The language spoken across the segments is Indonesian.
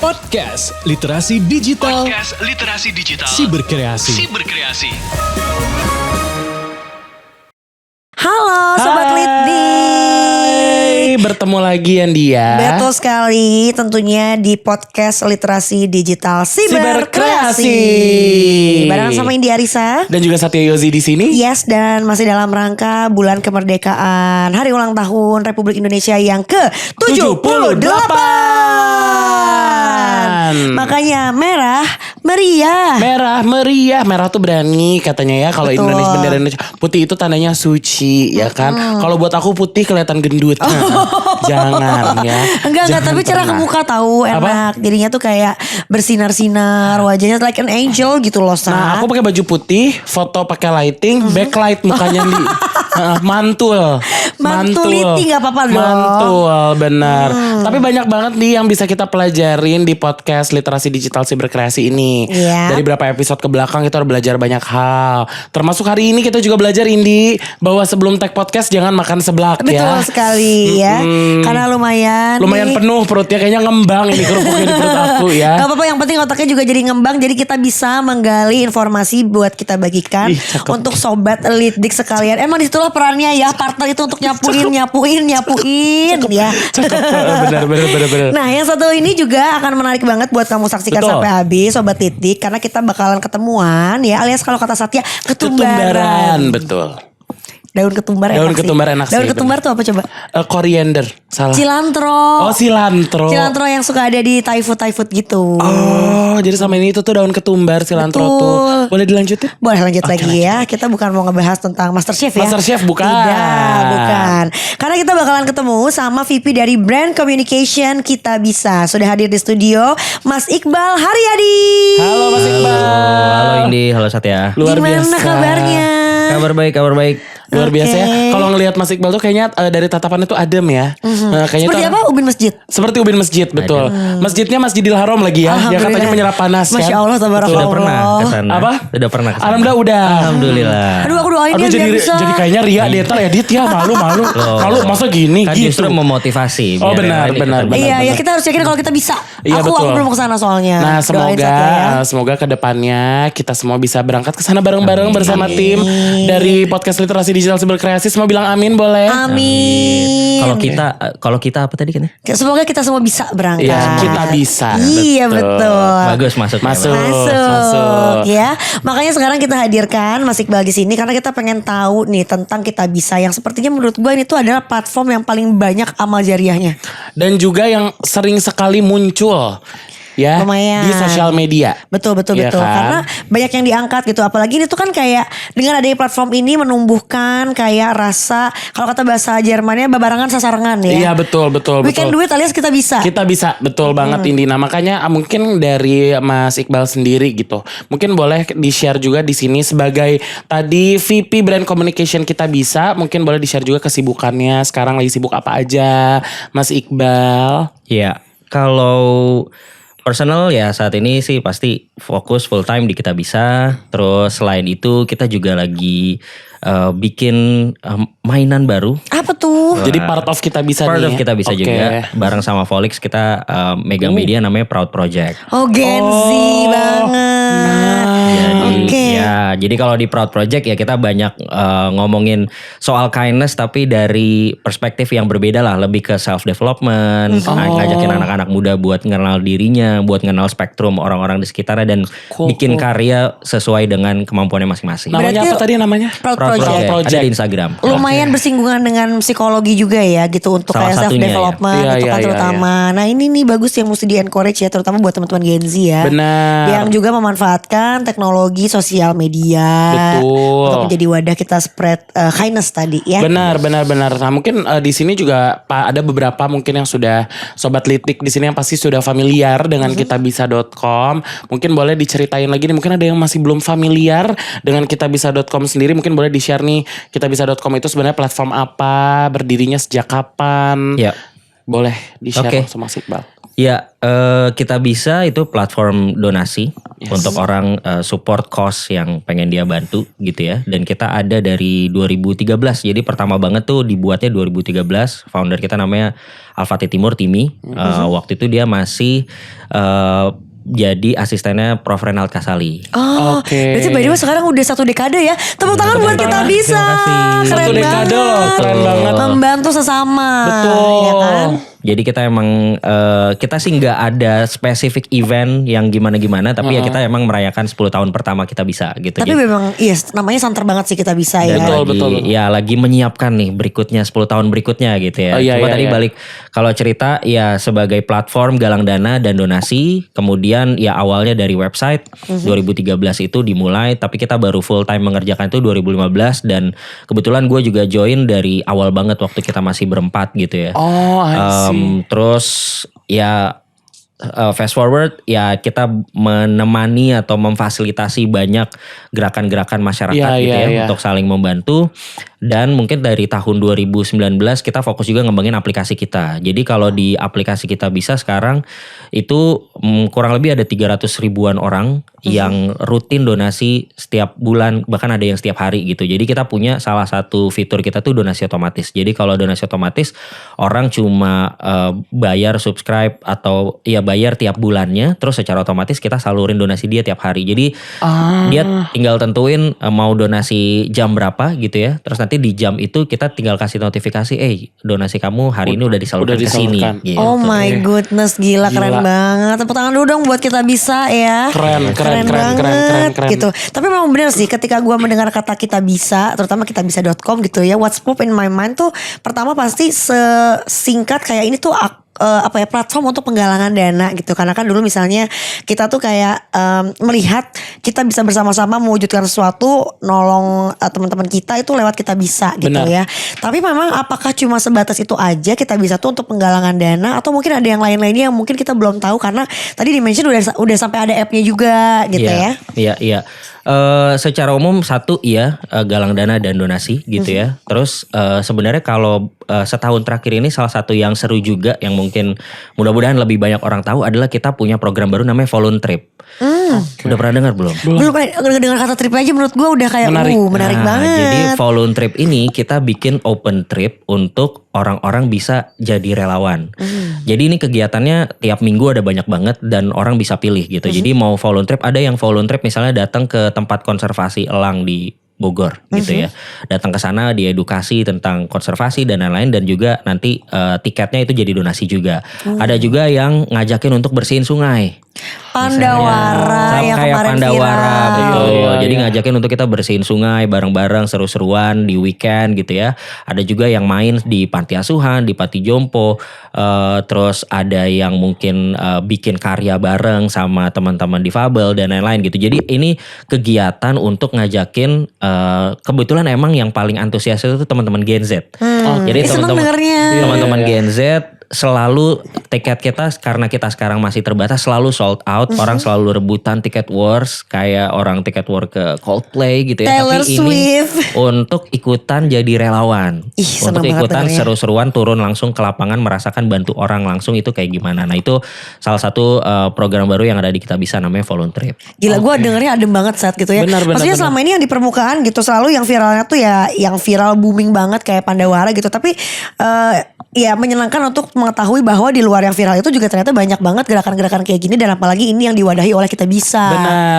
Podcast Literasi Digital. Siberkreasi. Halo Sobat Litdik. Bertemu lagi Andia. Betul sekali, tentunya di podcast Literasi Digital Siberkreasi. Barengan sama Indi Arisa Dan juga Satya Yozi di sini. Yes, dan masih dalam rangka bulan kemerdekaan, hari ulang tahun Republik Indonesia yang ke-78. Makanya merah meriah. Merah tuh berani katanya ya. Kalau Betul. Indonesia, bendera Indonesia putih itu tandanya suci ya kan. Kalau buat aku putih kelihatan gendut. Jangan ya. Enggak, tapi cerah ke muka tahu, enak. Jadinya tuh kayak bersinar-sinar, wajahnya like an angel gitu loh, Sa. Nah, aku pakai baju putih, foto pakai lighting, backlight mukanya di mantul. Lighting gak apa-apa dong. Mantul, benar. Tapi banyak banget nih yang bisa kita pelajarin di podcast Literasi Digital Siberkreasi ini. Iya. Dari beberapa episode ke belakang kita udah belajar banyak hal. Termasuk hari ini kita juga belajar, Indi, bahwa sebelum tag podcast jangan makan seblak. Betul ya. sekali ya. Karena lumayan nih, penuh perutnya, kayaknya ngembang ini kerupuknya di perut aku ya. gak apa-apa, yang penting otaknya juga jadi ngembang. Jadi kita bisa menggali informasi buat kita bagikan untuk Sobat Litdik sekalian. Emang disitulah perannya ya, partner itu untuk nyapuin ya. Cakep. Benar. Nah, yang satu ini juga akan menarik banget buat kamu saksikan Betul. sampai habis, Sobat Litdik, karena kita bakalan ketemuan ya, alias kalau kata Satya ketumbaran. Betul. Daun ketumbar Daun enak ketumbar sih. enak Daun sih, ketumbar tuh apa coba? Coriander, salah. Cilantro. Oh, cilantro. Cilantro yang suka ada di Thai food gitu. Oh, jadi sama ini itu tuh daun ketumbar, cilantro Betul. tuh. Boleh dilanjutin? Boleh lanjut Oke, lagi ya. Kita bukan mau ngebahas tentang MasterChef ya. MasterChef bukan. Tidak, bukan. Karena kita bakalan ketemu sama VP dari Brand Communication Kita Bisa. Sudah hadir di studio Mas Iqbal Haryadi. Halo Mas Iqbal. Halo Indi, halo Satya. Luar Gimana biasa. kabarnya? Kabar baik. Luar biasa ya. Oke. Kalau ngelihat Mas Iqbal tuh kayaknya dari tatapannya tuh adem ya. Kayaknya Seperti tuh, apa? Ubin masjid. Seperti ubin masjid, betul. Masjidnya Masjidil Haram lagi ya. Yang katanya menyerap panas kan. Masya Allah, tabarakallah. Sudah pernah ke sana? Apa? Sudah pernah ke sana? Alhamdulillah udah. Alhamdulillah. Aduh, aku doain Aduh, ya biar bisa. jadi kayaknya ria Detal edit ya, malu. Malu masa gini Kan gitu. justru memotivasi. Oh, biar benar, yang lain benar, ikutan. benar. Iya, ya kita harus yakin kalau kita bisa. Iya, aku betul. belum mau kesana soalnya. Nah, Doain Satya ya. semoga ke depannya kita semua bisa berangkat ke sana bareng-bareng bersama tim dari podcast Literasi Digital Siberkreasi. Semua bilang amin boleh? Amin. Kalau kita apa tadi kan? Semoga kita semua bisa berangkat. Iya, kita bisa. Iya, betul. Bagus masuk. Masuk ya. Makanya sekarang kita hadirkan Mas Iqbal di sini karena kita pengen tahu nih tentang Kita Bisa, yang sepertinya menurut gue ini tuh adalah platform yang paling banyak amal jariahnya. Dan juga yang sering sekali muncul ya Lumayan. di sosial media. Betul Iya kan? Karena banyak yang diangkat gitu. Apalagi ini tuh kan kayak dengan adanya platform ini menumbuhkan kayak rasa, kalau kata bahasa Jermannya, babarangan sasarangan ya. Iya, betul. We can do it alias kita bisa. Kita bisa, betul banget Indi. Nah, makanya mungkin dari Mas Iqbal sendiri gitu. Mungkin boleh di-share juga di sini sebagai tadi VP Brand Communication Kita Bisa. Mungkin boleh di-share juga kesibukannya. Sekarang lagi sibuk apa aja, Mas Iqbal? Iya. Kalau personal ya saat ini sih pasti fokus full time di Kita Bisa. Terus selain itu kita juga lagi bikin mainan baru. Apa tuh? Jadi part of Kita Bisa Part nih. of Kita Bisa Oke. juga. Bareng sama Volix kita megang media namanya Proud Project. Oh, Gen Z banget. Jadi kalau di Proud Project ya kita banyak ngomongin soal kindness tapi dari perspektif yang berbeda lah, lebih ke self development, ngajakin anak-anak muda buat kenal dirinya, buat kenal spektrum orang-orang di sekitarnya dan bikin karya sesuai dengan kemampuannya masing-masing. Namanya Berarti apa tadi namanya? Proud Proud Project. Project. Ada di Instagram. Lumayan bersinggungan dengan psikologi juga ya gitu untuk Salah kayak self satunya development ya. itu Iya, kan iya, terutama. Nah, ini nih bagus yang mesti di encourage ya, terutama buat teman-teman Gen Z ya. Benar. Yang juga memanfaatkan teknologi sosial media. Betul. Untuk menjadi wadah kita spread kindness tadi ya. Benar. Nah, mungkin di sini juga ada beberapa mungkin yang sudah Sobat Litdik di sini yang pasti sudah familiar dengan kitabisa.com. Mungkin boleh diceritain lagi nih, mungkin ada yang masih belum familiar dengan kitabisa.com sendiri. Mungkin boleh di-share nih, kitabisa.com itu sebenarnya platform apa, berdirinya sejak kapan? Ya. Boleh di-share Oke. langsung Mas Iqbal. Ya, kita bisa itu platform donasi untuk orang support cause yang pengen dia bantu gitu ya. Dan kita ada dari 2013. Jadi pertama banget tuh dibuatnya 2013. Founder kita namanya Al-Fatih Timur, Timi. Waktu itu dia masih jadi asistennya Prof. Renald Kasali. Oh, Oke. berarti by the way sekarang udah 1 dekade ya. Tepuk tangan buat kita bisa. Terima kasih. Keren 1 dekade banget. loh, keren banget. Membantu sesama. Betul. Ya kan? Jadi kita emang kita sih nggak ada spesifik event yang gimana-gimana, tapi ya kita emang merayakan 10 tahun pertama kita bisa gitu. Tapi memang iya namanya santer banget sih kita bisa ya. Betul, lagi, betul. Ya lagi menyiapkan nih berikutnya 10 tahun berikutnya gitu ya. Oh, iya, Coba iya, tadi iya. balik kalau cerita ya sebagai platform galang dana dan donasi, kemudian ya awalnya dari website 2013 itu dimulai, tapi kita baru full time mengerjakan itu 2015 dan kebetulan gue juga join dari awal banget waktu kita masih berempat gitu ya. Oh, I see. Terus ya fast forward ya kita menemani atau memfasilitasi banyak gerakan-gerakan masyarakat Iya, gitu iya, ya iya. untuk saling membantu. Dan mungkin dari tahun 2019 kita fokus juga ngembangin aplikasi kita. Jadi kalau di aplikasi kita bisa sekarang itu kurang lebih ada 300 ribuan orang yang rutin donasi setiap bulan, bahkan ada yang setiap hari gitu. Jadi kita punya salah satu fitur kita tuh donasi otomatis. Jadi kalau donasi otomatis orang cuma bayar subscribe atau ya bayar tiap bulannya, terus secara otomatis kita salurin donasi dia tiap hari. Jadi dia tinggal tentuin mau donasi jam berapa gitu ya. Terus nanti di jam itu kita tinggal kasih notifikasi, donasi kamu hari ini udah disalurkan ke sini. disalurkan. Gitu. Oh my goodness, gila, keren Gila. banget. Tepuk tangan dulu dong buat kita bisa ya. Keren banget keren. gitu. Tapi memang bener sih ketika gue mendengar kata kita bisa, terutama kitabisa.com gitu ya, what's pop in my mind tuh pertama pasti sesingkat kayak ini tuh platform untuk penggalangan dana gitu. Karena kan dulu misalnya kita tuh kayak melihat kita bisa bersama-sama mewujudkan sesuatu, nolong teman-teman kita itu lewat kita bisa gitu. Benar. Ya. Tapi memang apakah cuma sebatas itu aja kita bisa tuh untuk penggalangan dana atau mungkin ada yang lain-lainnya yang mungkin kita belum tahu karena tadi di-mention udah sampai ada app-nya juga gitu ya. Iya. Secara umum satu galang dana dan donasi gitu ya. Terus sebenarnya kalau setahun terakhir ini salah satu yang seru juga yang mungkin mudah-mudahan lebih banyak orang tahu adalah kita punya program baru namanya Voluntrip. Udah pernah dengar belum? Belum dengar kata trip aja menurut gue udah kayak menarik banget. Jadi Voluntrip ini kita bikin open trip untuk orang-orang bisa jadi relawan. Jadi ini kegiatannya tiap minggu ada banyak banget dan orang bisa pilih gitu. Jadi mau voluntrip, ada yang voluntrip misalnya datang ke tempat konservasi elang di Bogor gitu ya. Datang ke sana diedukasi tentang konservasi dan lain-lain dan juga nanti tiketnya itu jadi donasi juga. Ada juga yang ngajakin untuk bersihin sungai. Pandawara yang Kayak kemarin Pandawara, viral. betul. Iya. Jadi ngajakin untuk kita bersihin sungai bareng-bareng, seru-seruan di weekend gitu ya. Ada juga yang main di panti asuhan, di panti jompo. Terus ada yang mungkin bikin karya bareng sama teman-teman difabel dan lain-lain gitu. Jadi ini kegiatan untuk ngajakin kebetulan emang yang paling antusias itu teman-teman Gen Z. Jadi Seneng dengernya. teman-teman Gen Z selalu tiket kita karena kita sekarang masih terbatas selalu sold out. Orang selalu rebutan tiket wars kayak orang tiket war ke Coldplay gitu ya. Taylor Tapi Swift. ini untuk ikutan jadi relawan. Ih, seneng Untuk banget ikutan dengernya. seru-seruan turun langsung ke lapangan merasakan bantu orang langsung itu kayak gimana. Nah itu salah satu program baru yang ada di Kita Bisa namanya Voluntrip. Gila gue dengernya adem banget saat gitu ya. Benar. Maksudnya selama ini yang di permukaan gitu selalu yang viralnya tuh ya yang viral booming banget kayak Pandawara gitu. Tapi ya menyenangkan untuk mengetahui bahwa di luar yang viral itu juga ternyata banyak banget gerakan-gerakan kayak gini dan apalagi ini yang diwadahi oleh Kita Bisa.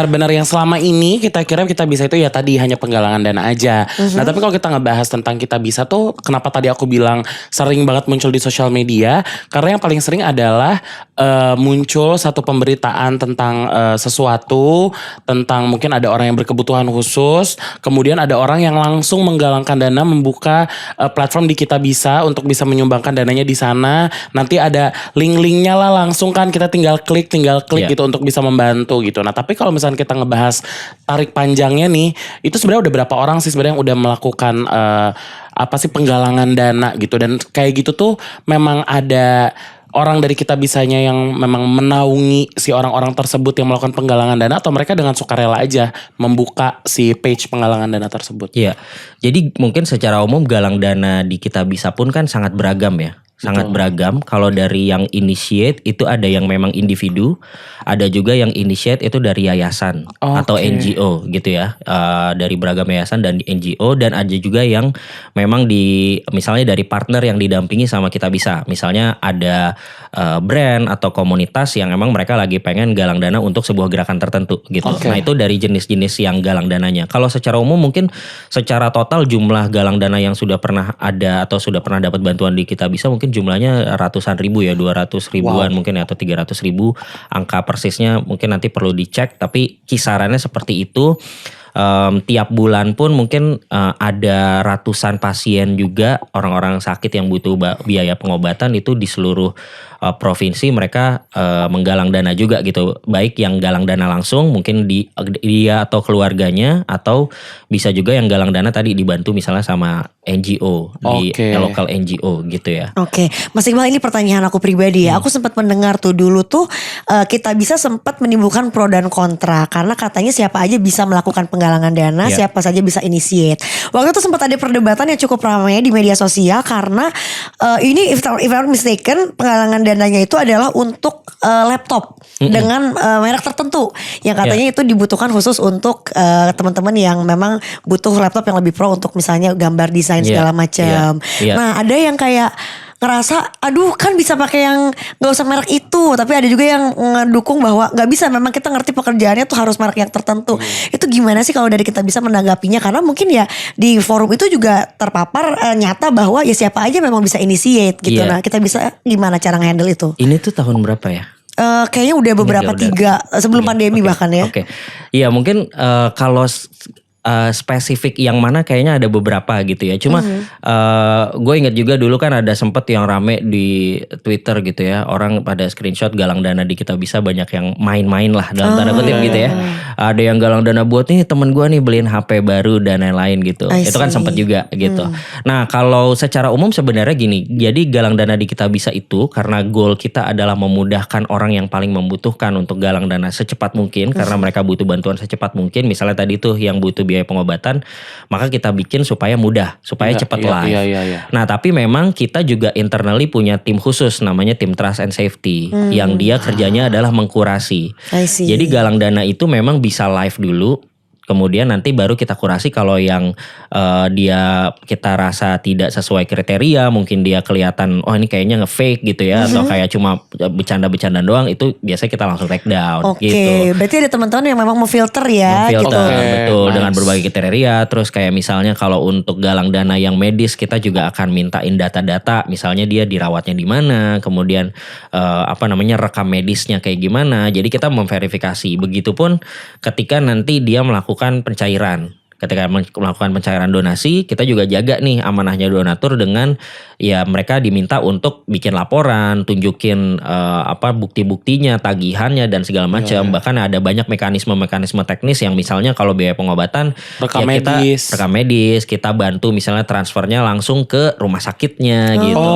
Benar yang selama ini kita kira Kita Bisa itu ya tadi hanya penggalangan dana aja. Nah tapi kalau kita ngebahas tentang Kita Bisa tuh kenapa tadi aku bilang sering banget muncul di sosial media, karena yang paling sering adalah muncul satu pemberitaan tentang sesuatu, tentang mungkin ada orang yang berkebutuhan khusus, kemudian ada orang yang langsung menggalangkan dana membuka platform di Kita Bisa untuk bisa menyumbangkan dananya di sana. Nanti ada link-linknya lah langsung kan kita tinggal klik Iya. gitu untuk bisa membantu gitu. Nah tapi kalau misalnya kita ngebahas tarik panjangnya nih, itu sebenarnya udah berapa orang sih sebenarnya yang udah melakukan penggalangan dana gitu. Dan kayak gitu tuh memang ada orang dari Kita Bisanya yang memang menaungi si orang-orang tersebut yang melakukan penggalangan dana, atau mereka dengan sukarela aja membuka si page penggalangan dana tersebut. Iya. Jadi mungkin secara umum galang dana di Kita Bisa pun kan sangat beragam ya. sangat beragam. Kalau dari yang initiate itu ada yang memang individu, ada juga yang initiate itu dari yayasan atau NGO gitu ya, dari beragam yayasan dan NGO, dan ada juga yang memang misalnya dari partner yang didampingi sama Kita Bisa. Misalnya ada brand atau komunitas yang emang mereka lagi pengen galang dana untuk sebuah gerakan tertentu gitu. Nah itu dari jenis-jenis yang galang dananya. Kalau secara umum mungkin secara total jumlah galang dana yang sudah pernah ada atau sudah pernah dapat bantuan di Kita Bisa mungkin jumlahnya ratusan ribu ya, 200 ribuan mungkin atau 300 ribu. Angka persisnya mungkin nanti perlu dicek, tapi kisarannya seperti itu. Tiap bulan pun mungkin ada ratusan pasien juga, orang-orang sakit yang butuh biaya pengobatan itu di seluruh provinsi mereka menggalang dana juga gitu. Baik yang galang dana langsung mungkin dia atau keluarganya, atau bisa juga yang galang dana tadi dibantu misalnya sama NGO di local NGO gitu ya. Oke, Mas Iqbal, ini pertanyaan aku pribadi ya. Aku sempat mendengar tuh dulu tuh Kita Bisa sempat menimbulkan pro dan kontra karena katanya siapa aja bisa melakukan penggalangan dana, siapa saja bisa initiate. Waktu itu sempat ada perdebatan yang cukup ramai di media sosial karena ini if I'm mistaken penggalangan dananya itu adalah untuk laptop dengan merek tertentu yang katanya itu dibutuhkan khusus untuk teman-teman yang memang butuh laptop yang lebih pro untuk misalnya gambar desain segala macam. Nah, ada yang kayak ngerasa aduh kan bisa pakai yang gak usah merek itu, tapi ada juga yang ngedukung bahwa gak bisa, memang kita ngerti pekerjaannya tuh harus merek yang tertentu. Itu gimana sih kalau dari Kita Bisa menanggapinya? Karena mungkin ya di forum itu juga terpapar nyata bahwa ya siapa aja memang bisa initiate gitu. Nah, Kita Bisa gimana cara nge-handle itu? Ini tuh tahun berapa ya? Kayaknya udah beberapa sebelum pandemi bahkan ya. Iya mungkin kalau spesifik yang mana kayaknya ada beberapa gitu ya. Cuma gue inget juga dulu kan ada sempet yang rame di Twitter gitu ya. Orang pada screenshot galang dana di Kita Bisa, banyak yang main-main lah dalam tanda kutip gitu ya. Ada yang galang dana buat nih temen gue nih beliin HP baru dan lain-lain gitu. Itu kan sempet juga gitu. Nah kalau secara umum sebenarnya gini. Jadi galang dana di Kita Bisa itu karena goal kita adalah memudahkan orang yang paling membutuhkan untuk galang dana secepat mungkin. Karena mereka butuh bantuan secepat mungkin. Misalnya tadi tuh yang butuh biaya pengobatan, maka kita bikin supaya mudah, supaya cepat live. Nah, tapi memang kita juga internally punya tim khusus namanya tim Trust and Safety yang dia kerjanya adalah mengkurasi. Jadi galang dana itu memang bisa live dulu. Kemudian nanti baru kita kurasi kalau yang kita rasa tidak sesuai kriteria, mungkin dia kelihatan ini kayaknya nge-fake gitu ya, atau kayak cuma bercanda-bercanda doang, itu biasanya kita langsung take down gitu. Berarti ada teman-teman yang memang memfilter ya gitu. Betul, dengan berbagai kriteria. Terus kayak misalnya kalau untuk galang dana yang medis, kita juga akan mintain data-data, misalnya dia dirawatnya di mana, kemudian rekam medisnya kayak gimana. Jadi kita memverifikasi. Begitupun ketika nanti dia melakukan pencairan. Ketika melakukan pencairan donasi, kita juga jaga nih amanahnya donatur dengan ya mereka diminta untuk bikin laporan, tunjukin bukti-buktinya, tagihannya dan segala macam. Bahkan ada banyak mekanisme-mekanisme teknis yang misalnya kalau biaya pengobatan rekam medis, kita bantu misalnya transfernya langsung ke rumah sakitnya gitu.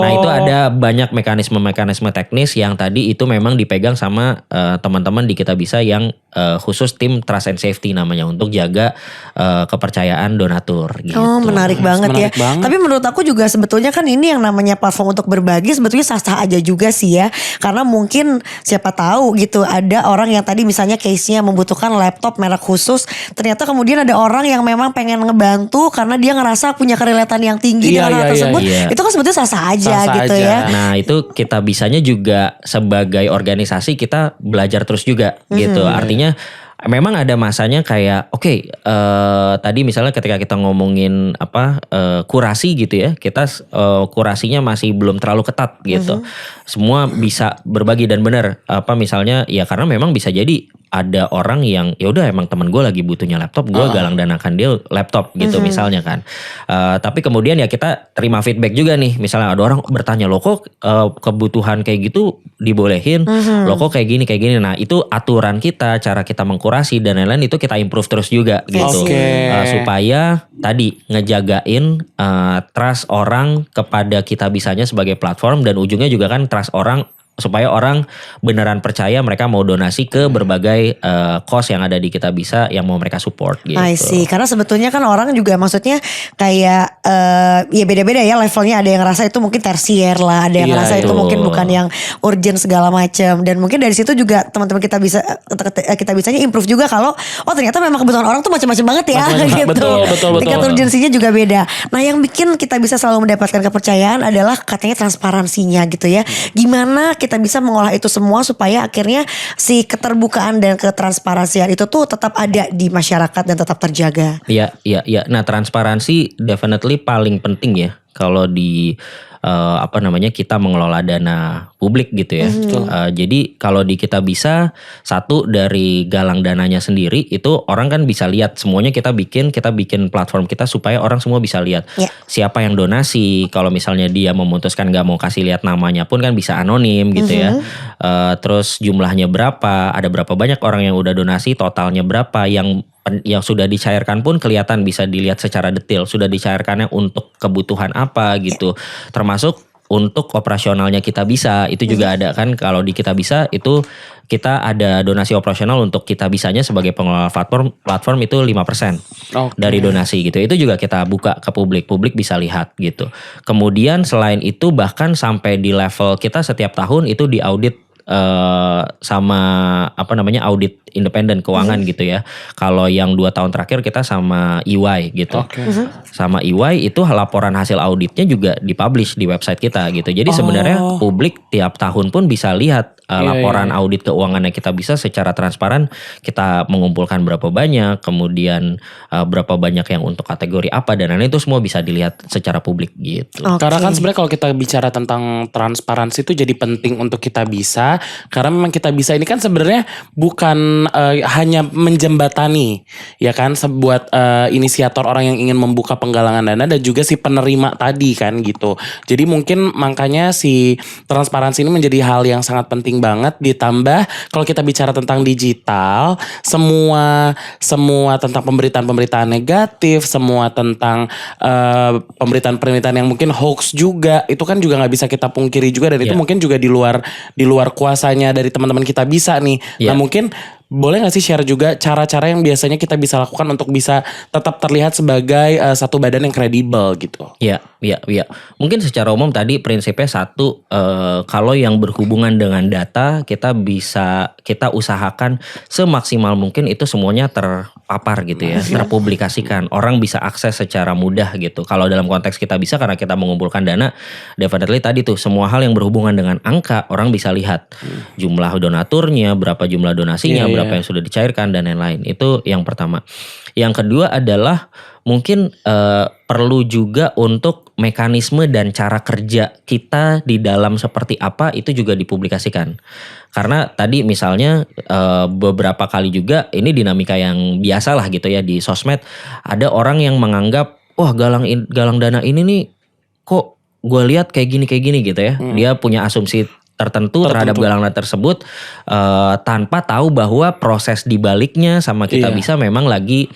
Nah, itu ada banyak mekanisme-mekanisme teknis yang tadi itu memang dipegang sama teman-teman di Kita Bisa yang khusus tim Trust and Safety namanya, untuk jaga kepercayaan donatur gitu. Menarik banget. Tapi menurut aku juga sebetulnya kan ini yang namanya platform untuk berbagi sebetulnya sah-sah aja juga sih ya. Karena mungkin siapa tahu gitu ada orang yang tadi misalnya case-nya membutuhkan laptop merek khusus, ternyata kemudian ada orang yang memang pengen ngebantu karena dia ngerasa punya kerelatan yang tinggi dengan hal tersebut. Itu kan sebetulnya sah-sah aja gitu ya. Nah, itu Kita Bisanya juga sebagai organisasi kita belajar terus juga gitu. Artinya memang ada masanya kayak tadi misalnya ketika kita ngomongin kurasi gitu ya, kita kurasinya masih belum terlalu ketat gitu. Semua bisa berbagi dan benar misalnya ya karena memang bisa jadi ada orang yang ya udah emang temen gue lagi butuhnya laptop, gue galang danakan dia laptop gitu misalnya kan. Tapi kemudian ya kita terima feedback juga nih, misalnya ada orang bertanya lo kok kebutuhan kayak gitu dibolehin, lo kok kayak gini. Nah itu aturan kita, cara kita mengkurasi dan lain-lain itu kita improve terus juga gitu. Supaya tadi ngejagain trust orang kepada Kita Bisanya sebagai platform, dan ujungnya juga kan trust orang supaya orang beneran percaya mereka mau donasi ke berbagai cause yang ada di Kitabisa yang mau mereka support gitu. I see. Karena sebetulnya kan orang juga maksudnya kayak ya beda-beda ya levelnya. Ada yang ngerasa itu mungkin tersier lah, ada yang Iya, ngerasa itu betul. mungkin bukan yang urgent segala macam. Dan mungkin dari situ juga teman-teman kita bisanya improve juga kalau ternyata memang kebutuhan orang tuh macam-macam banget ya Macam-macam. gitu. Betul. Tingkat urgensinya juga beda. Nah, yang bikin kita bisa selalu mendapatkan kepercayaan adalah katanya transparansinya gitu ya. Gimana kita bisa mengolah itu semua supaya akhirnya si keterbukaan dan ketransparansian itu tuh tetap ada di masyarakat dan tetap terjaga. Iya. Nah, transparansi definitely paling penting ya kalau di kita mengelola dana publik gitu ya. Jadi kalau di Kitabisa, satu dari galang dananya sendiri itu orang kan bisa lihat semuanya kita bikin platform kita supaya orang semua bisa lihat siapa yang donasi. Kalau misalnya dia memutuskan gak mau kasih lihat namanya pun kan bisa anonim gitu ya. Terus jumlahnya berapa, ada berapa banyak orang yang udah donasi, totalnya berapa, yang sudah dicairkan pun kelihatan, bisa dilihat secara detail sudah dicairkannya untuk kebutuhan apa gitu. Termasuk untuk operasionalnya Kitabisa itu juga ada kan. Kalau di Kitabisa itu kita ada donasi operasional untuk Kitabisanya sebagai pengelola platform itu 5% dari donasi gitu. Itu juga kita buka ke publik bisa lihat gitu. Kemudian selain itu bahkan sampai di level kita setiap tahun itu diaudit sama audit independen keuangan gitu ya. Kalau yang 2 tahun terakhir kita sama EY gitu. Sama EY itu laporan hasil auditnya juga dipublish di website kita gitu. Jadi sebenarnya publik tiap tahun pun bisa lihat laporan audit keuangannya Kitabisa secara transparan. Kita mengumpulkan berapa banyak, kemudian berapa banyak yang untuk kategori apa, dan lain-lain itu semua bisa dilihat secara publik gitu. Karena kan sebenarnya kalau kita bicara tentang transparansi itu jadi penting untuk Kitabisa, karena memang Kitabisa ini kan sebenarnya bukan hanya menjembatani ya kan buat inisiator orang yang ingin membuka penggalangan dana dan juga si penerima tadi kan gitu. Jadi mungkin makanya si transparansi ini menjadi hal yang sangat penting banget. Ditambah kalau kita bicara tentang digital, semua tentang pemberitaan negatif, semua tentang pemberitaan yang mungkin hoax juga, itu kan juga nggak bisa kita pungkiri juga, dan itu mungkin juga di luar kuasanya dari teman-teman Kitabisa nih. Nah mungkin boleh gak sih share juga cara-cara yang biasanya kita bisa lakukan untuk bisa tetap terlihat sebagai satu badan yang kredibel gitu? Iya. Mungkin secara umum tadi prinsipnya satu, kalau yang berhubungan dengan data kita usahakan semaksimal mungkin itu semuanya terpapar gitu ya, terpublikasikan. Orang bisa akses secara mudah gitu. Kalau dalam konteks Kitabisa karena kita mengumpulkan dana, definitely tadi tuh semua hal yang berhubungan dengan angka orang bisa lihat. Jumlah donaturnya, berapa jumlah donasinya, berapa yang sudah dicairkan dan lain-lain. Itu yang pertama. Yang kedua adalah mungkin perlu juga untuk mekanisme dan cara kerja kita di dalam seperti apa itu juga dipublikasikan. Karena tadi misalnya beberapa kali juga ini dinamika yang biasa lah gitu ya di sosmed. Ada orang yang menganggap wah galang dana ini nih kok gue lihat kayak gini gitu ya. Dia punya asumsi tertentu terhadap galang dana tersebut tanpa tahu bahwa proses dibaliknya sama Kitabisa memang lagi,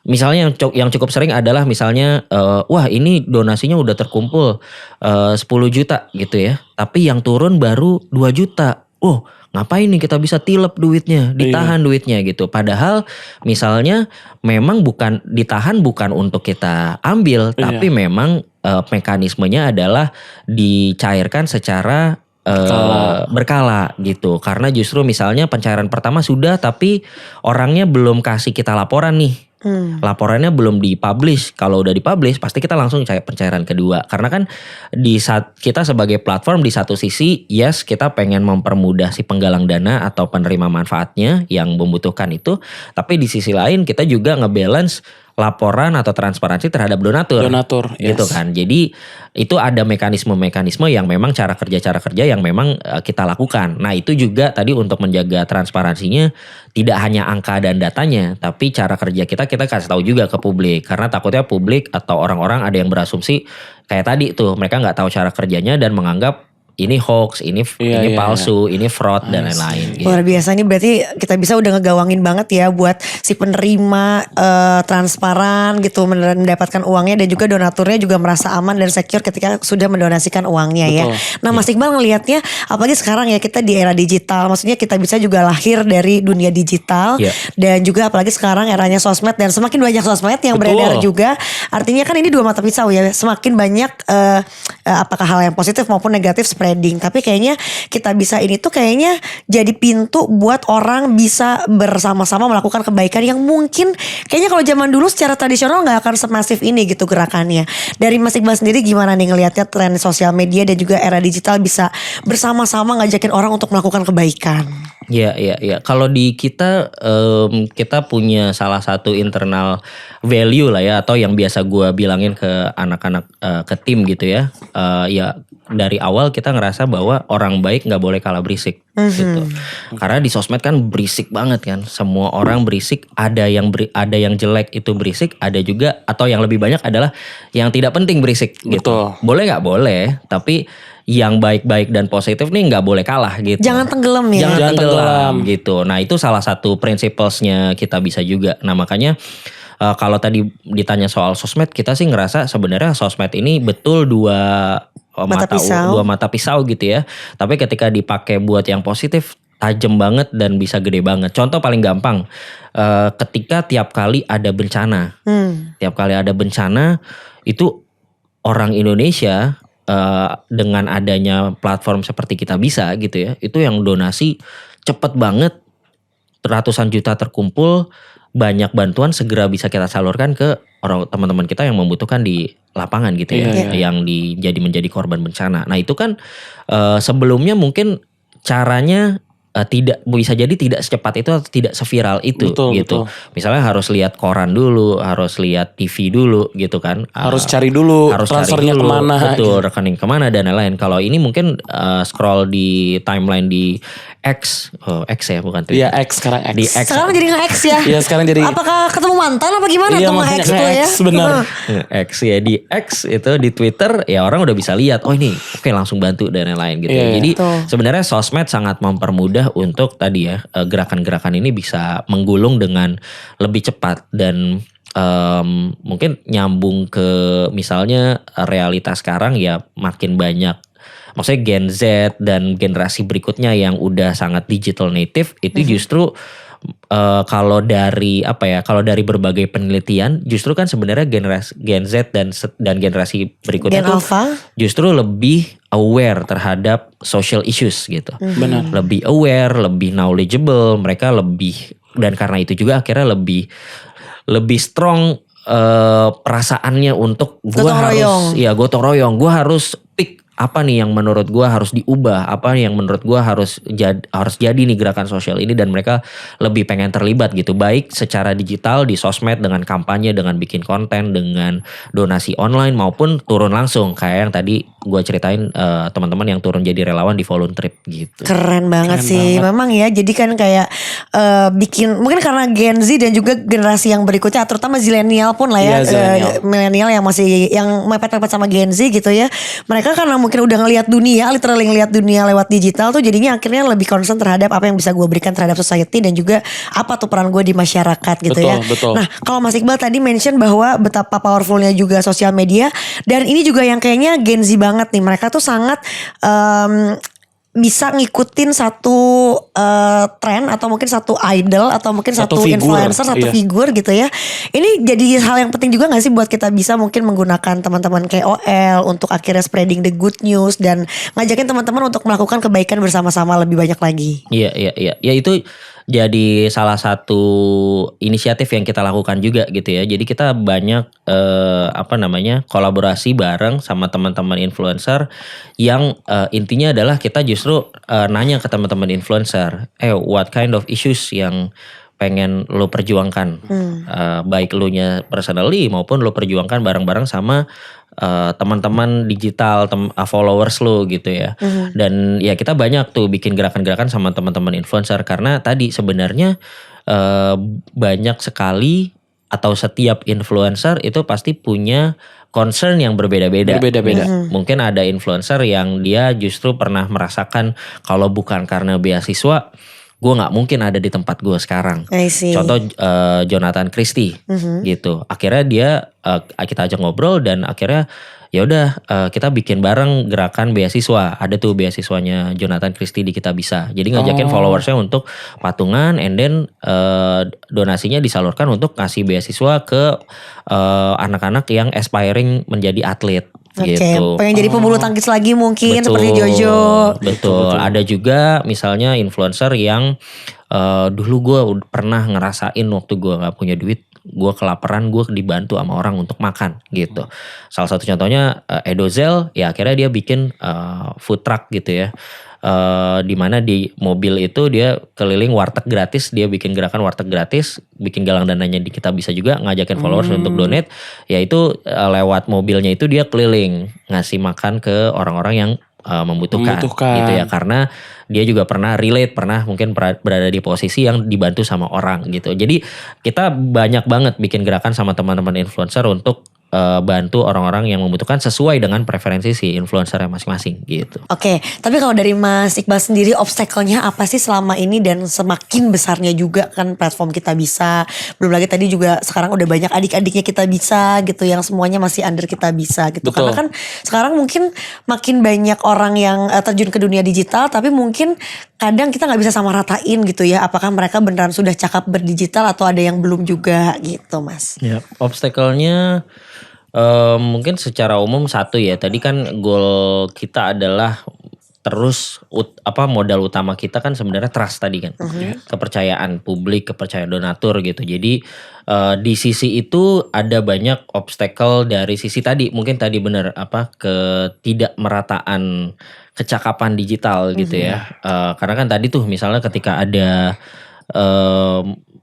misalnya yang cukup sering adalah misalnya wah ini donasinya udah terkumpul 10 juta gitu ya, tapi yang turun baru 2 juta. Oh ngapain nih kita bisa tilep duitnya, ditahan duitnya gitu. Padahal misalnya memang bukan ditahan bukan untuk kita ambil, tapi memang mekanismenya adalah dicairkan secara berkala gitu. Karena justru misalnya pencairan pertama sudah tapi orangnya belum kasih kita laporan nih. Laporannya belum dipublish. Kalau udah dipublish pasti kita langsung pencairan kedua. Karena kan di saat kita sebagai platform di satu sisi yes kita pengen mempermudah si penggalang dana atau penerima manfaatnya yang membutuhkan itu, tapi di sisi lain kita juga ngebalance laporan atau transparansi terhadap donatur gitu kan. Jadi itu ada mekanisme yang memang cara kerja yang memang kita lakukan. Nah itu juga tadi untuk menjaga transparansinya tidak hanya angka dan datanya, tapi cara kerja kita kasih tahu juga ke publik. Karena takutnya publik atau orang-orang ada yang berasumsi kayak tadi tuh mereka nggak tahu cara kerjanya dan menganggap ini hoax, ini Iya, iya, palsu, ini fraud dan lain-lain. Gitu. Luar biasa, ini berarti kita bisa udah ngegawangin banget ya buat si penerima transparan gitu mendapatkan uangnya, dan juga donaturnya juga merasa aman dan secure ketika sudah mendonasikan uangnya ya. Nah Mas Iqbal ngelihatnya apalagi sekarang ya kita di era digital, maksudnya kita bisa juga lahir dari dunia digital dan juga apalagi sekarang eranya sosmed dan semakin banyak sosmed yang beredar juga. Artinya kan ini dua mata pisau ya, semakin banyak apakah hal yang positif maupun negatif spreading. Tapi kayaknya kita bisa ini tuh kayaknya jadi pintu buat orang bisa bersama-sama melakukan kebaikan yang mungkin kayaknya kalau zaman dulu secara tradisional gak akan semasif ini gitu gerakannya. Dari Mas Iqbal sendiri gimana nih ngelihatnya tren sosial media dan juga era digital bisa bersama-sama ngajakin orang untuk melakukan kebaikan? Iya. Kalau di kita kita punya salah satu internal value lah ya, atau yang biasa gue bilangin ke anak-anak ke tim gitu ya. Ya dari awal kita ngerasa bahwa orang baik nggak boleh kalah berisik gitu. Karena di sosmed kan berisik banget kan. Semua orang berisik. Ada yang jelek itu berisik. Ada juga atau yang lebih banyak adalah yang tidak penting berisik gitu. Boleh nggak boleh, tapi yang baik-baik dan positif nih nggak boleh kalah gitu. Jangan tenggelam ya. Jangan tenggelam gitu. Nah itu salah satu principles-nya kita bisa juga. Nah makanya kalau tadi ditanya soal sosmed, kita sih ngerasa sebenarnya sosmed ini betul dua mata pisau gitu ya. Tapi ketika dipakai buat yang positif, tajam banget dan bisa gede banget. Contoh paling gampang, ketika tiap kali ada bencana, itu orang Indonesia dengan adanya platform seperti Kita Bisa gitu ya, itu yang donasi cepet banget, ratusan juta terkumpul, banyak bantuan segera bisa kita salurkan ke orang teman-teman kita yang membutuhkan di lapangan gitu ya, yang menjadi korban bencana. Nah itu kan sebelumnya mungkin caranya tidak bisa jadi tidak secepat itu atau tidak seviral itu gitu. Misalnya harus lihat koran dulu, harus lihat TV dulu gitu kan. Harus cari dulu transfernya kemana. Betul, rekening kemana dan lain-lain. Kalau ini mungkin scroll di timeline di X ya bukan Twitter. Iya X sekarang X. Di X. Sekarang jadi nge-X ya. Iya sekarang jadi. Apakah ketemu mantan apa gimana tuh nge-X itu ya? Benar. X ya, di X itu di Twitter ya orang udah bisa lihat. Oh ini oke langsung bantu dan lain-lain gitu. Jadi sebenarnya sosmed sangat mempermudah untuk tadi ya gerakan-gerakan ini bisa menggulung dengan lebih cepat dan mungkin nyambung ke misalnya realitas sekarang ya makin banyak. Maksudnya Gen Z dan generasi berikutnya yang udah sangat digital native itu justru kalau dari berbagai penelitian justru kan sebenarnya generasi Gen Z dan generasi berikutnya Gen Alpha justru lebih aware terhadap social issues gitu. Benar. Lebih aware, lebih knowledgeable, mereka lebih, dan karena itu juga akhirnya lebih strong perasaannya untuk gotong royong, gue harus pick apa nih yang menurut gue harus diubah, apa yang menurut gue harus jadi nih gerakan sosial ini, dan mereka lebih pengen terlibat gitu, baik secara digital di sosmed dengan kampanye, dengan bikin konten, dengan donasi online maupun turun langsung kayak yang tadi gue ceritain teman-teman yang turun jadi relawan di Voluntrip gitu. Keren banget sih. Memang ya, jadi kan kayak bikin mungkin karena Gen Z dan juga generasi yang berikutnya, terutama zilenial pun lah ya, milenial yang masih yang mepet-mepet sama Gen Z gitu ya. Mereka karena mungkin udah ngelihat dunia, literally ngelihat dunia lewat digital tuh, jadinya akhirnya lebih concern terhadap apa yang bisa gue berikan terhadap society dan juga apa tuh peran gue di masyarakat gitu ya. Nah kalau Mas Iqbal tadi mention bahwa betapa powerfulnya juga sosial media, dan ini juga yang kayaknya Gen Z banget nih, mereka tuh sangat bisa ngikutin satu tren atau mungkin satu idol atau mungkin satu influencer, satu figur gitu ya. Ini jadi hal yang penting juga gak sih buat kita bisa mungkin menggunakan teman-teman KOL untuk akhirnya spreading the good news dan ngajakin teman-teman untuk melakukan kebaikan bersama-sama lebih banyak lagi. Iya. Ya itu jadi salah satu inisiatif yang kita lakukan juga gitu ya. Jadi kita banyak kolaborasi bareng sama teman-teman influencer yang intinya adalah kita justru nanya ke teman-teman influencer, what kind of issues yang pengen lo perjuangkan, baik lo nya personally maupun lo perjuangkan bareng-bareng sama teman-teman digital, followers lo gitu ya. Dan ya kita banyak tuh bikin gerakan-gerakan sama teman-teman influencer, karena tadi sebenarnya banyak sekali atau setiap influencer itu pasti punya concern yang berbeda-beda. Berbeda-beda. Mungkin ada influencer yang dia justru pernah merasakan kalau bukan karena beasiswa, gue nggak mungkin ada di tempat gue sekarang. I see. Contoh Jonathan Christie gitu. Akhirnya dia kita ajak ngobrol dan akhirnya ya udah kita bikin bareng gerakan beasiswa. Ada tuh beasiswanya Jonathan Christie di Kita Bisa. Jadi ngajakin followersnya untuk patungan, and then donasinya disalurkan untuk ngasih beasiswa ke anak-anak yang aspiring menjadi atlet. Oke, Gitu. pengen jadi pembulu tangkis lagi mungkin seperti Jojo. Betul. Ada juga misalnya influencer yang dulu gue pernah ngerasain waktu gue nggak punya duit, gue kelaparan, gue dibantu sama orang untuk makan gitu. Salah satu contohnya Edozel, ya akhirnya dia bikin food truck gitu ya. Di mana di mobil itu dia keliling warteg gratis, dia bikin gerakan warteg gratis, bikin galang dananya di Kita Bisa juga, ngajakin followers untuk donate, yaitu lewat mobilnya itu dia keliling ngasih makan ke orang-orang yang membutuhkan gitu ya, karena dia juga pernah mungkin berada di posisi yang dibantu sama orang gitu. Jadi kita banyak banget bikin gerakan sama teman-teman influencer untuk bantu orang-orang yang membutuhkan sesuai dengan preferensi si influencer masing-masing gitu. Oke, tapi kalau dari Mas Iqbal sendiri obstacle-nya apa sih selama ini, dan semakin besarnya juga kan platform Kita Bisa. Belum lagi tadi juga sekarang udah banyak adik-adiknya Kita Bisa gitu yang semuanya masih under Kita Bisa gitu. Betul. Karena kan sekarang mungkin makin banyak orang yang terjun ke dunia digital, tapi mungkin kadang kita nggak bisa sama ratain gitu ya. Apakah mereka beneran sudah cakap berdigital atau ada yang belum juga gitu, Mas? Ya, obstacle-nya mungkin secara umum satu ya. Tadi kan goal kita adalah terus modal utama kita kan sebenarnya trust tadi kan. Kepercayaan publik, kepercayaan donatur gitu. Jadi di sisi itu ada banyak obstacle dari sisi tadi. Mungkin tadi benar ketidakmerataan kecakapan digital gitu ya. Karena kan tadi tuh misalnya ketika ada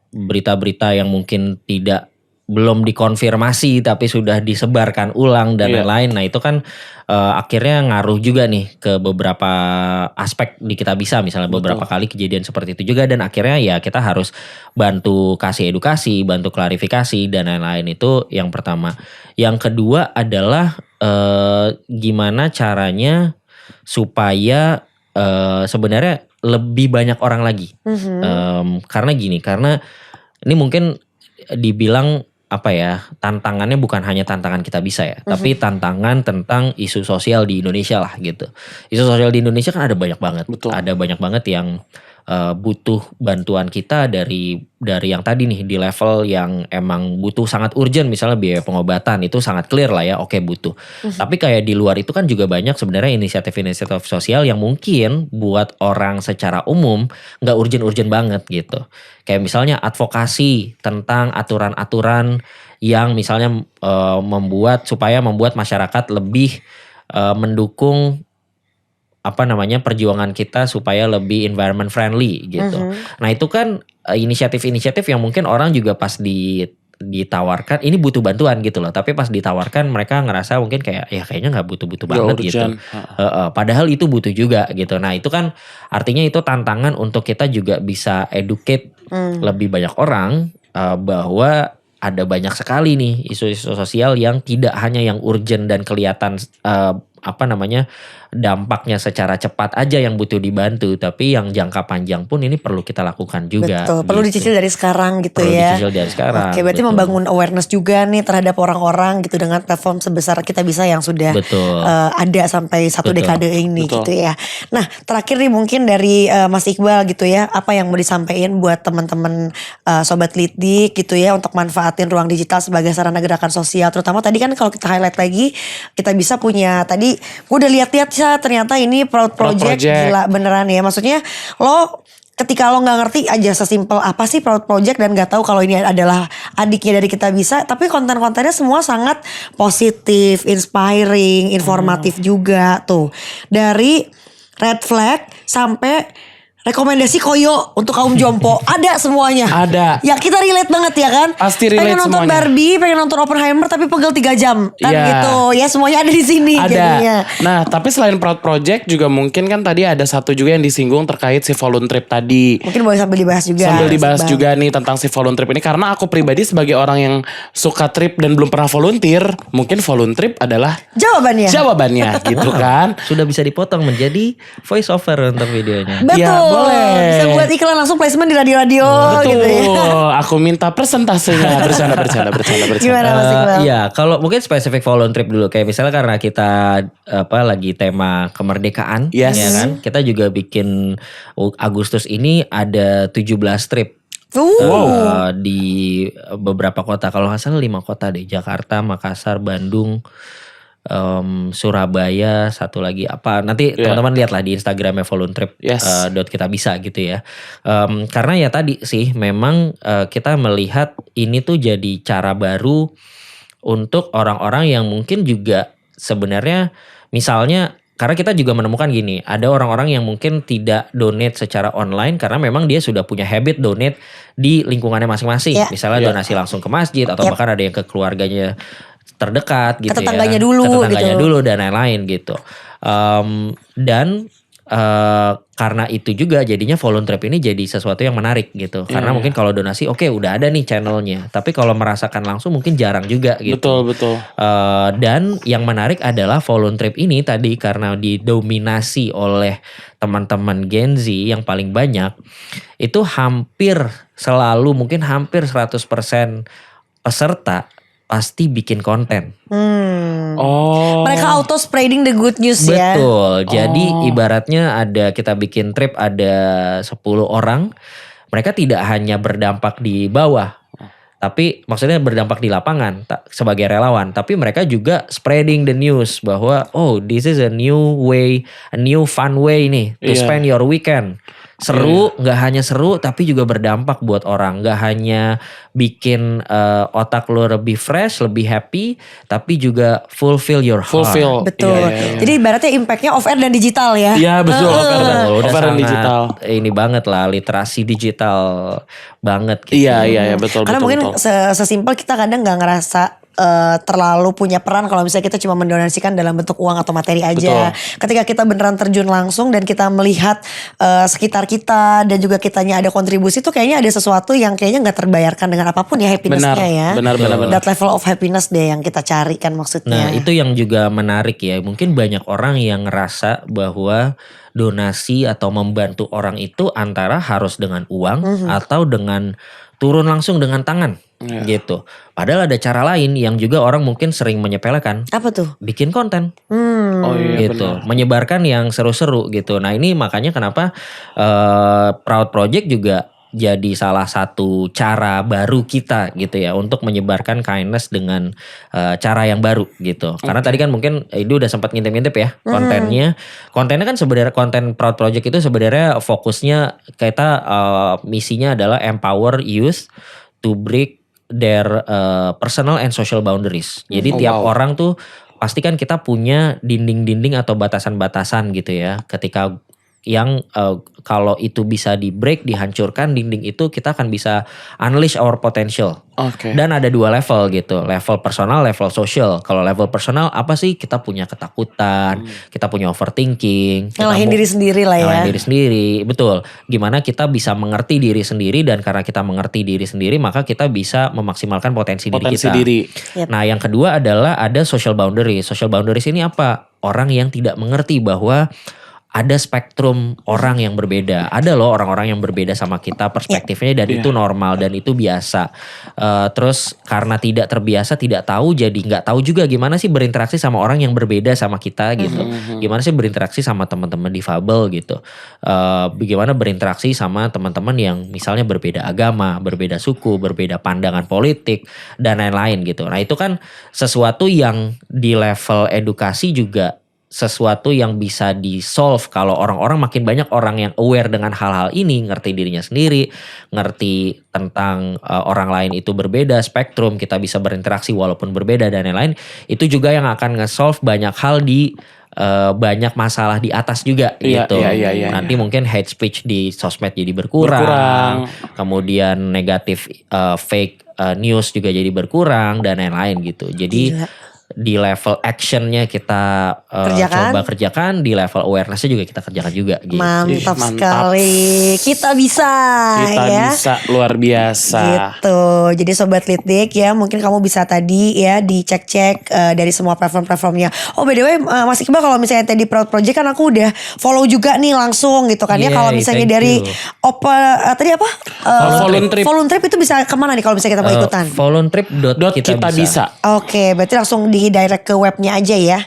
berita-berita yang mungkin belum dikonfirmasi tapi sudah disebarkan ulang dan lain-lain. Nah itu kan akhirnya ngaruh juga nih ke beberapa aspek di Kita Bisa. Misalnya beberapa kali kejadian seperti itu juga, dan akhirnya ya kita harus bantu kasih edukasi, bantu klarifikasi dan lain-lain. Itu yang pertama. Yang kedua adalah gimana caranya supaya sebenarnya lebih banyak orang lagi. Karena ini mungkin dibilang tantangannya bukan hanya tantangan Kita Bisa ya, tapi tantangan tentang isu sosial di Indonesia lah gitu. Isu sosial di Indonesia kan ada banyak banget. Betul. Ada banyak banget yang butuh bantuan kita dari yang tadi nih, di level yang emang butuh sangat urgent, misalnya biaya pengobatan itu sangat clear lah ya, oke butuh. Tapi kayak di luar itu kan juga banyak sebenarnya inisiatif-inisiatif sosial yang mungkin buat orang secara umum nggak urgent-urgent banget gitu. Kayak misalnya advokasi tentang aturan-aturan yang misalnya membuat masyarakat lebih mendukung perjuangan kita supaya lebih environment friendly gitu. Nah itu kan inisiatif-inisiatif yang mungkin orang juga pas ditawarkan ini butuh bantuan gitu loh, tapi pas ditawarkan mereka ngerasa mungkin kayak ya kayaknya nggak butuh-butuh banget gitu. Padahal itu butuh juga gitu. Nah itu kan artinya itu tantangan untuk kita juga bisa educate lebih banyak orang bahwa ada banyak sekali nih isu-isu sosial yang tidak hanya yang urgent dan kelihatan dampaknya secara cepat aja yang butuh dibantu, tapi yang jangka panjang pun ini perlu kita lakukan juga. Betul, perlu dicicil dari sekarang gitu perlu ya. Dicicil dari sekarang. Oke, berarti membangun awareness juga nih terhadap orang-orang gitu dengan platform sebesar Kita Bisa yang sudah ada sampai satu dekade ini gitu ya. Nah, terakhir nih mungkin dari Mas Iqbal gitu ya, apa yang mau disampaikan buat teman-teman sobat Litdik gitu ya untuk manfaatin ruang digital sebagai sarana gerakan sosial, terutama tadi kan kalau kita highlight lagi Kita Bisa punya tadi gue udah lihat-lihat ternyata ini Proud Project gila beneran ya. Maksudnya ketika lo nggak ngerti aja sesimpel apa sih Proud Project dan nggak tahu kalau ini adalah adiknya dari Kita Bisa, tapi konten-kontennya semua sangat positif, inspiring, informatif juga tuh. Dari red flag sampai rekomendasi koyo untuk kaum jompo. Ada semuanya. Ada. Ya kita relate banget ya kan. Pasti relate pengen nonton semuanya. Barbie, pengen nonton Oppenheimer tapi pegel 3 jam. Kan Iya. gitu. Ya semuanya ada di sini jadinya. Ada. Nah, tapi selain Proud Project juga mungkin kan tadi ada satu juga yang disinggung terkait si voluntrip tadi. Mungkin boleh sambil dibahas juga. Sambil dibahas Bang. juga nih tentang si voluntrip ini, karena aku pribadi sebagai orang yang suka trip dan belum pernah volunteer, mungkin voluntrip adalah Jawabannya. jawabannya gitu kan. Sudah bisa dipotong menjadi voice over untuk videonya. Betul. Ya, boleh. Bisa buat iklan langsung placement di radio-radio Betul. gitu ya. Aku minta persentasenya. Bercanda. Gimana Mas Iqbal? Iya, kalau mungkin spesifik volunteer trip dulu, kayak misalnya karena kita lagi tema kemerdekaan, Yes. ya kan? Kita juga bikin Agustus ini ada 17 trip. Di beberapa kota, kalau nggak salah 5 kota deh, Jakarta, Makassar, Bandung, Surabaya, satu lagi apa, nanti teman-teman lihatlah di Instagramnya voluntrip Yes. dot kita bisa gitu ya. Karena ya tadi sih memang kita melihat ini tuh jadi cara baru untuk orang-orang yang mungkin juga sebenarnya misalnya, karena kita juga menemukan gini, ada orang-orang yang mungkin tidak donate secara online karena memang dia sudah punya habit donate di lingkungannya masing-masing. Ya. Misalnya donasi langsung ke masjid atau bahkan ada yang ke keluarganya terdekat gitu, Ke tetangganya dulu ke tetangganya gitu. dulu dan lain-lain gitu. Dan karena itu juga jadinya volunteer ini jadi sesuatu yang menarik gitu. Karena mungkin kalau donasi oke, udah ada nih channelnya, tapi kalau merasakan langsung mungkin jarang juga gitu. Betul. Dan yang menarik adalah volunteer ini tadi karena didominasi oleh teman-teman Gen Z yang paling banyak, itu hampir selalu mungkin hampir 100% peserta pasti bikin konten. Oh. Mereka auto spreading the good news ya. Betul. Jadi ibaratnya kita bikin trip ada 10 orang. Mereka tidak hanya berdampak di bawah, tapi maksudnya berdampak di lapangan sebagai relawan, tapi mereka juga spreading the news bahwa this is a new way, a new fun way nih to spend your weekend. Seru, nggak hanya seru tapi juga berdampak buat orang. Nggak hanya bikin otak lo lebih fresh, lebih happy, tapi juga fulfill your heart. Betul. Iya. Jadi ibaratnya impactnya off air dan digital ya. Iya betul. Udah Over sangat digital. ini banget lah, literasi digital banget gitu. Iya betul. Karena mungkin betul. sesimpel kita kadang nggak ngerasa terlalu punya peran kalau misalnya kita cuma mendonasikan dalam bentuk uang atau materi aja. Ketika kita beneran terjun langsung dan kita melihat sekitar kita dan juga kitanya ada kontribusi, tuh kayaknya ada sesuatu yang kayaknya nggak terbayarkan dengan apapun ya happinessnya ya. Benar. That level of happiness deh yang kita cari kan maksudnya. Nah itu yang juga menarik ya. Mungkin banyak orang yang ngerasa bahwa donasi atau membantu orang itu antara harus dengan uang atau dengan turun langsung dengan tangan gitu. Padahal ada cara lain yang juga orang mungkin sering menyepelekan. Apa tuh? Bikin konten. Oh iya Gitu, benar. menyebarkan yang seru-seru gitu. Nah ini makanya kenapa Proud Project juga jadi salah satu cara baru kita gitu ya untuk menyebarkan kindness dengan cara yang baru gitu. Karena tadi kan mungkin itu udah sempat ngintip-ngintip ya kontennya. Kontennya kan sebenarnya konten Proud Project itu sebenarnya fokusnya kita misinya adalah empower youth to break their personal and social boundaries. Jadi tiap orang tuh pasti kan kita punya dinding-dinding atau batasan-batasan gitu ya. Ketika yang kalau itu bisa di break, dihancurkan dinding itu, kita akan bisa unleash our potential. Oke. Dan ada 2 level gitu, level personal, level social. Kalau level personal apa sih? Kita punya ketakutan, kita punya overthinking, Ngalahin diri sendiri lah ya. ngalahin diri sendiri, betul. Gimana kita bisa mengerti diri sendiri, dan karena kita mengerti diri sendiri, maka kita bisa memaksimalkan potensi diri kita. diri. Yep. Nah yang kedua adalah ada social boundaries. Social boundaries ini apa? Orang yang tidak mengerti bahwa ada spektrum orang yang berbeda. Ada loh orang-orang yang berbeda sama kita perspektifnya, dan itu normal dan itu biasa. Terus karena tidak terbiasa, tidak tahu, jadi nggak tahu juga gimana sih berinteraksi sama orang yang berbeda sama kita gitu. Gimana sih berinteraksi sama teman-teman difabel gitu. Bagaimana berinteraksi sama teman-teman yang misalnya berbeda agama, berbeda suku, berbeda pandangan politik dan lain-lain gitu. Nah itu kan sesuatu yang di level edukasi juga sesuatu yang bisa di-solve kalau orang-orang makin banyak orang yang aware dengan hal-hal ini, ngerti dirinya sendiri, ngerti tentang orang lain itu berbeda, spektrum, kita bisa berinteraksi walaupun berbeda dan lain-lain. Itu juga yang akan nge-solve banyak hal di banyak masalah di atas juga Iya, gitu. iya. Nanti mungkin hate speech di sosmed jadi berkurang. Kemudian negatif fake news juga jadi berkurang dan lain-lain gitu. Jadi Gila. di level actionnya kita Kerjakan. coba kerjakan, di level awarenessnya juga kita kerjakan juga gitu. Mantap Mantap. sekali. Kita bisa Kita ya. bisa luar biasa. Gitu. Jadi Sobat Litdik ya, mungkin kamu bisa tadi ya dicek-cek dari semua platform-platformnya. Oh by the way Mas Iqbal, kalau misalnya tadi Proud Project kan aku udah follow juga nih langsung gitu kan ya. Kalau Yay, misalnya thank dari you. tadi apa? Voluntrip. Voluntrip itu bisa kemana nih kalau misalnya kita mau ikutan? Voluntrip.kita bisa. Oke, berarti langsung di direct ke webnya aja ya.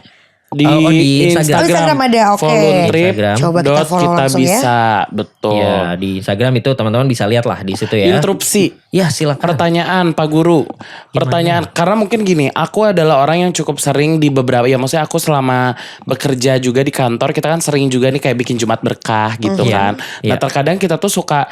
Di, di Instagram. Oh, Instagram ada, oke. Voluntrip. Instagram. Coba kita follow kita langsung ya. bisa. Betul. Ya, di Instagram itu teman-teman bisa lihat lah di situ ya. Interupsi. Ya, silakan. Pertanyaan Pak Guru. Pertanyaan karena mungkin gini, aku adalah orang yang cukup sering di beberapa, ya maksudnya aku selama bekerja juga di kantor, kita kan sering juga nih kayak bikin Jumat berkah gitu kan. Nah, Iya. terkadang kita tuh suka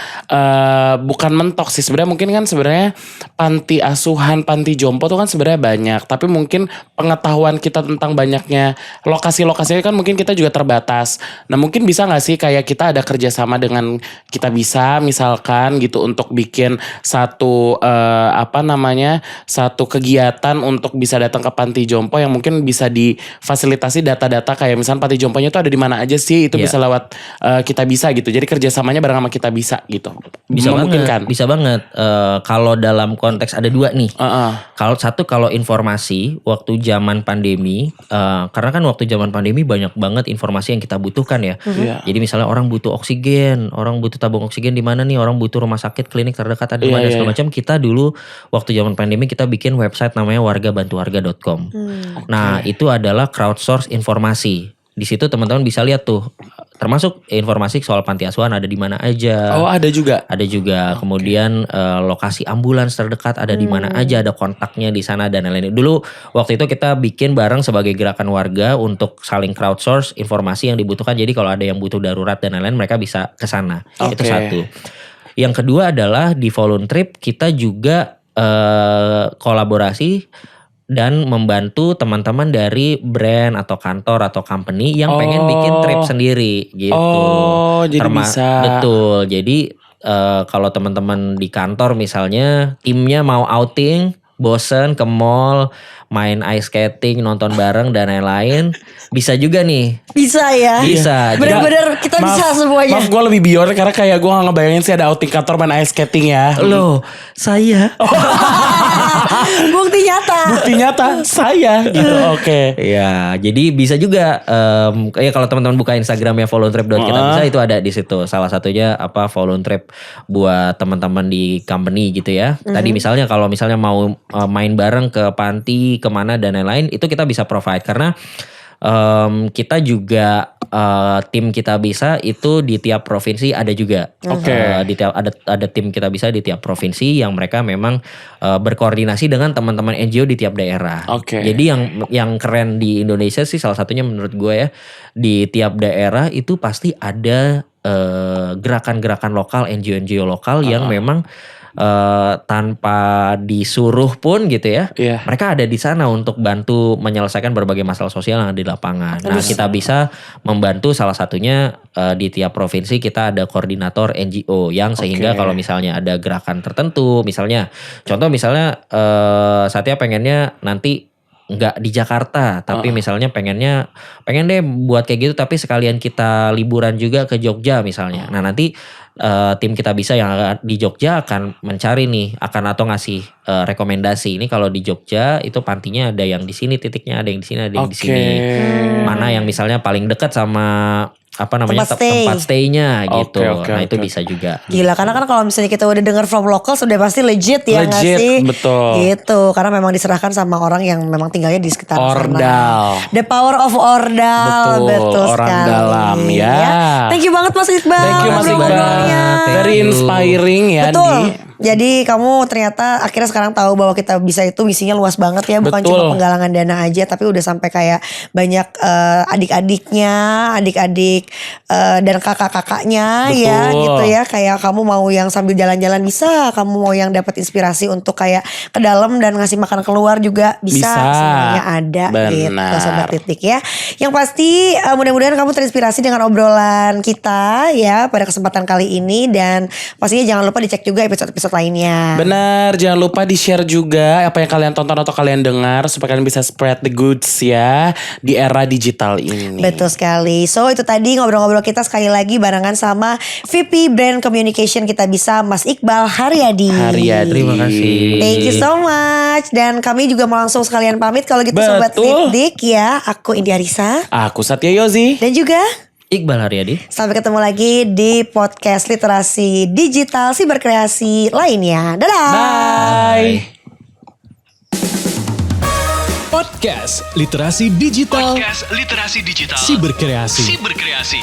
bukan mentok sih sebenarnya, mungkin kan sebenarnya panti asuhan, panti jompo tuh kan sebenarnya banyak, tapi mungkin pengetahuan kita tentang banyaknya lokasi-lokasinya kan mungkin kita juga terbatas. Nah, mungkin bisa nggak sih kayak kita ada kerjasama dengan Kita Bisa misalkan gitu untuk bikin satu satu kegiatan untuk bisa datang ke panti jompo yang mungkin bisa difasilitasi data-data kayak misalnya panti jomponya itu ada di mana aja sih, itu Iya. bisa lewat Kita Bisa gitu. Jadi kerjasamanya bareng sama Kita Bisa gitu. Bisa Memungkinkan. banget, bisa banget. Kalau dalam konteks ada dua nih. Heeh. Kalau informasi waktu zaman pandemi, karena kan waktu zaman pandemi banyak banget informasi yang kita butuhkan ya. Iya. Jadi misalnya orang butuh oksigen, orang butuh tabung oksigen di mana nih, orang butuh rumah sakit, klinik terdekat ada di Iya, mana iya, segala macam. Kita dulu waktu zaman pandemi kita bikin website namanya wargabantuwarga.com. Nah, itu adalah crowdsource informasi. Di situ teman-teman bisa lihat tuh, termasuk informasi soal panti asuhan ada di mana aja. Oh, ada juga. Ada juga. Kemudian lokasi ambulans terdekat ada di mana aja, ada kontaknya di sana dan lain-lain. Dulu waktu itu kita bikin bareng sebagai gerakan warga untuk saling crowdsource informasi yang dibutuhkan. Jadi kalau ada yang butuh darurat dan lain-lain mereka bisa ke sana. Itu Oke. satu. Yang kedua adalah di Voluntrip kita juga kolaborasi dan membantu teman-teman dari brand atau kantor atau company yang pengen bikin trip sendiri gitu. Oh, jadi bisa. Betul. Jadi kalau teman-teman di kantor misalnya timnya mau outing, bosen ke mall, main ice skating, nonton bareng dan lain-lain, bisa juga nih. Bisa ya. Bisa. Bener-bener kita bisa semuanya. Maaf gue lebih beyond karena kayak gue gak ngebayangin sih ada outing kantor main ice skating ya. Loh, saya. Bukti nyata. Bukti nyata saya gitu. Oke. Ya, jadi bisa juga ya kalau teman-teman buka Instagramnya voluntrip.kita bisa itu ada di situ. Salah satunya voluntrip buat teman-teman di company gitu ya. Tadi misalnya kalau misalnya mau main bareng ke panti kemana dan lain-lain itu kita bisa provide karena kita juga tim Kita Bisa itu di tiap provinsi ada juga. Oke. Ada tim Kita Bisa di tiap provinsi yang mereka memang berkoordinasi dengan teman-teman NGO di tiap daerah. Oke. Jadi yang keren di Indonesia sih salah satunya menurut gue ya, di tiap daerah itu pasti ada gerakan-gerakan lokal, NGO lokal yang memang tanpa disuruh pun gitu ya, Iya. mereka ada di sana untuk bantu menyelesaikan berbagai masalah sosial yang ada di lapangan. Nah, Kita Bisa membantu salah satunya di tiap provinsi kita ada koordinator NGO yang sehingga Oke. kalau misalnya ada gerakan tertentu, misalnya Satya pengennya nanti nggak di Jakarta, tapi misalnya pengen deh buat kayak gitu, tapi sekalian kita liburan juga ke Jogja misalnya. Nah nanti tim Kita Bisa yang di Jogja akan mencari nih, atau ngasih rekomendasi. Ini kalau di Jogja itu pantinya ada yang di sini titiknya, ada yang di sini, ada yang di sini. Mana yang misalnya paling dekat sama tempat stay-nya gitu. Oke, Nah itu oke. bisa juga. Gila, karena kan kalau misalnya kita udah dengar from local sudah pasti legit ya nggak Legit, sih? betul. Gitu, karena memang diserahkan sama orang yang memang tinggalnya di sekitar Ordal. sana. The power of Ordal, Betul, orang sekali. dalam, ya. Thank you banget Mas Iqbal. Thank you Mas Iqbal. ngobrol-ngobrolnya. Thank Very you. inspiring ya Betul. Di. Jadi kamu ternyata akhirnya sekarang tahu bahwa kita bisa itu misinya luas banget ya, bukan Betul. cuma penggalangan dana aja, tapi udah sampai kayak banyak adik-adiknya, adik-adik dan kakak-kakaknya ya Betul. gitu ya. Kayak kamu mau yang sambil jalan-jalan bisa, kamu mau yang dapat inspirasi untuk kayak ke dalam dan ngasih makan keluar juga bisa. Bisa. Semuanya ada gitu Benar. Sobat Litik ya. Yang pasti mudah-mudahan kamu terinspirasi dengan obrolan kita ya pada kesempatan kali ini, dan pastinya jangan lupa dicek juga episode-episode lainnya. Benar, jangan lupa di-share juga apa yang kalian tonton atau kalian dengar supaya kalian bisa spread the goods ya di era digital ini. Betul sekali. So itu tadi ngobrol-ngobrol kita sekali lagi barengan sama VP Brand Communication Kita Bisa, Mas Iqbal Haryadi. Haryadi. Terima kasih. Thank you so much. Dan kami juga mau langsung sekalian pamit kalau gitu Sobat Betul. Litik ya. Aku Indi Arisa. Aku Satya Yozi. Dan juga Iqbal Haryadi. sampai ketemu lagi di podcast literasi digital siberkreasi lainnya. Dadah. Bye. Podcast Literasi Digital Podcast Literasi Digital Siberkreasi. Siberkreasi.